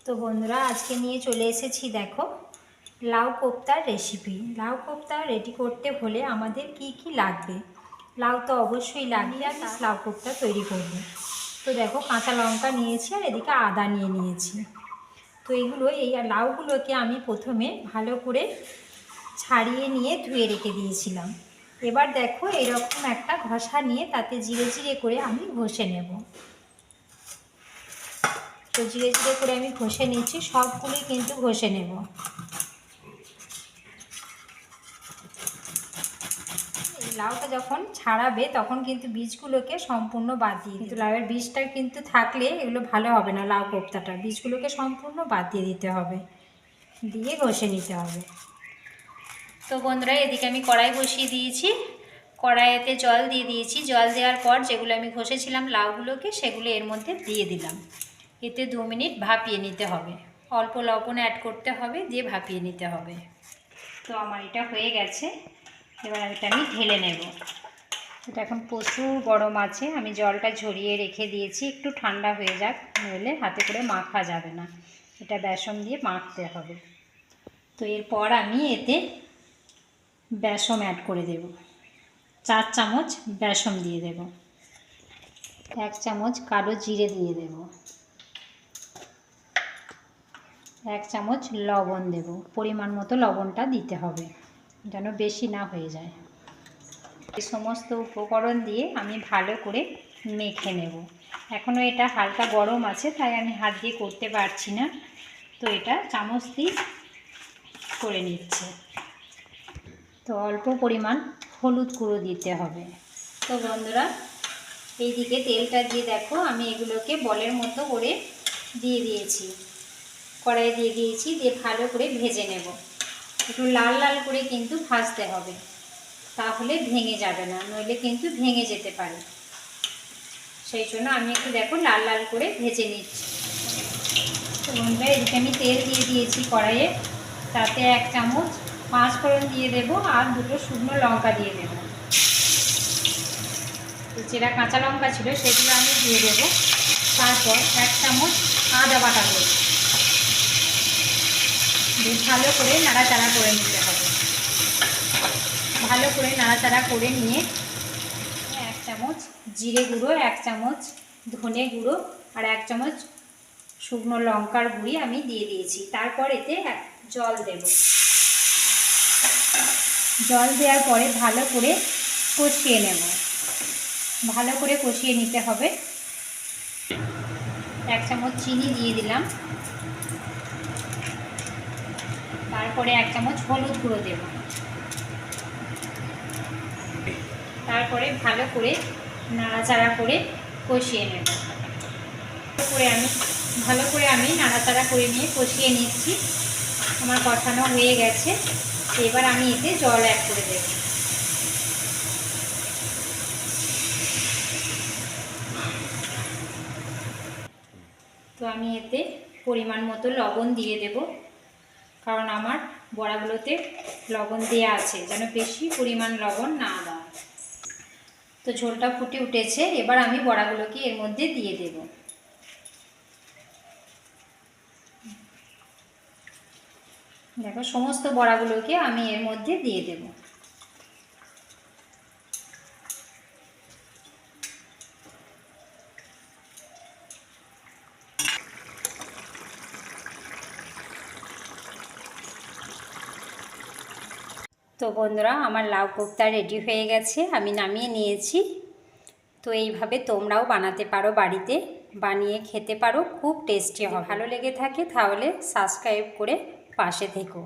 তো বন্ধুরা আজকে নিয়ে চলে এসেছি দেখো লাউ কোপ্তার রেসিপি। লাউ কোপ্তা রেডি করতে হলে আমাদের কি কি লাগবে? লাউ তো অবশ্যই লাগবে, আর লাউ কোপ্তা তৈরি করব। তো দেখো কাঁচা লঙ্কা নিয়েছি আর এদিকে আদা নিয়ে নিয়েছি। তো এই লাউগুলোকে আমি প্রথমে ভালো করে ছাড়িয়ে নিয়ে ধুয়ে রেখে দিয়েছিলাম। এবার দেখো এরকম একটা ঘষা নিয়ে তাতে জিরে জিরে করে আমি ঘষে নেব। তো জিরে জিরে করে আমি ঘষে নিচ্ছি, সবগুলোই কিন্তু ঘষে নেব। এই লাউটা যখন ছাড়াবে তখন কিন্তু বীজগুলোকে সম্পূর্ণ বাদ দিয়ে, কিন্তু লাউয়ের বীজটা কিন্তু থাকলে এগুলো ভালো হবে না। লাউ কোপ্তাটা বীজগুলোকে সম্পূর্ণ বাদ দিয়ে দিতে হবে, দিয়ে ঘষে নিতে হবে। তো বন্ধুরা এদিকে আমি কড়াই বসিয়ে দিয়েছি, কড়াইতে জল দিয়ে দিয়েছি। জল দেওয়ার পর যেগুলো আমি ঘষেছিলাম লাউগুলোকে সেগুলো এর মধ্যে দিয়ে দিলাম। এতে 2 মিনিট ভাপিয়ে নিতে হবে, অল্প লবণ অ্যাড করতে হবে, দিয়ে ভাপিয়ে নিতে হবে। তো আমার এটা হয়ে গেছে, এবার এটা আমি ঢেলে নেব। এটা এখন প্রচুর গরম আছে, আমি জলটা ঝরিয়ে রেখে দিয়েছি, একটু ঠান্ডা হয়ে যাক, নইলে হাতে করে মাখা যাবে না। এটা বেসন দিয়ে মাখতে হবে। তো এরপর আমি এতে বেসন অ্যাড করে দেব। 4 চামচ বেসন দিয়ে দেব, 1 চামচ কালো জিরে দিয়ে দেব, 1 চামচ লবণ দেব। পরিমাণ মতো লবণটা দিতে হবে, যেন বেশি না হয়ে যায়। এই সমস্ত উপকরণ দিয়ে আমি ভালো করে মেখে নেব। এখনও এটা হালকা গরম আছে, তাই আমি হাত দিয়ে করতে পারছি না। তো এটা চামচ দিয়ে করে নিচ্ছে। তো অল্প পরিমাণ হলুদ গুঁড়ো দিতে হবে। তো বন্ধুরা এইদিকে তেলটা দিয়ে দেখো আমি এগুলোকে বলের মতো করে দিয়ে দিয়েছি, কড়াই দিয়ে দিয়েছি, দিয়ে ভালো করে ভেজে নেব। একটু লাল লাল করে কিন্তু ভাজতে হবে, তাহলে ভেঙে যাবে না, নইলে কিন্তু ভেঙে যেতে পারে। সেই জন্য আমি একটু দেখো লাল লাল করে ভেজে নিচ্ছি। তো বন্ধুরা এদিকে আমি তেল দিয়ে দিয়েছি কড়াইয়ে, তাতে 1 চামচ 5 ফোড়ন দিয়ে দেবো আর 2টো শুকনো লঙ্কা দিয়ে দেবো। যেটা কাঁচা লঙ্কা ছিল সেগুলো আমি দিয়ে দেবো। তারপর 1 চামচ আদা বাটা দেবো, ভালো করে নাড়াচাড়া করে নিতে হবে। ভালো করে নাড়াচাড়া করে নিয়ে 1 চামচ জিরে গুঁড়ো, 1 চামচ ধনে গুঁড়ো আর 1 চামচ শুকনো লঙ্কার গুঁড়ি আমি দিয়ে দিয়েছি। তারপর এতে জল দেব। জল দেওয়ার পরে ভালো করে কষিয়ে নেব, ভালো করে কষিয়ে নিতে হবে। 1 চামচ চিনি দিয়ে দিলাম, তারপরে 1 চামচ হলুদ গুঁড়ো দেব। তারপরে ভালো করে নাড়াচাড়া করে কষিয়ে নেব। ভালো করে আমি নাড়াচাড়া করে নিয়ে কষিয়ে নিচ্ছি। আমার কষানো হয়ে গেছে, এবার আমি এতে জল অ্যাড করে দেব। তো আমি এতে পরিমাণ মতো লবণ দিয়ে দেব, কারণ আমার বড়াগুলোতে লবণ দেওয়া আছে, যেন বেশি পরিমাণ লবণ না দেয়। তো ঝোলটা ফুটে উঠেছে, এবার আমি বড়াগুলোকে এর মধ্যে দিয়ে দেব। দেখো সমস্ত বড়াগুলোকে আমি এর মধ্যে দিয়ে দেব। তো বন্ধুরা আমার লাউ কোপ্তা রেডি হয়ে গেছে, আমি নামিয়ে নিয়েছি। তো এইভাবে তোমরাও বানাতে পারো, বাড়িতে বানিয়ে খেতে পারো, খুব টেস্টি হবে। ভালো লেগে থাকে তাহলে সাবস্ক্রাইব করে পাশে থেকো।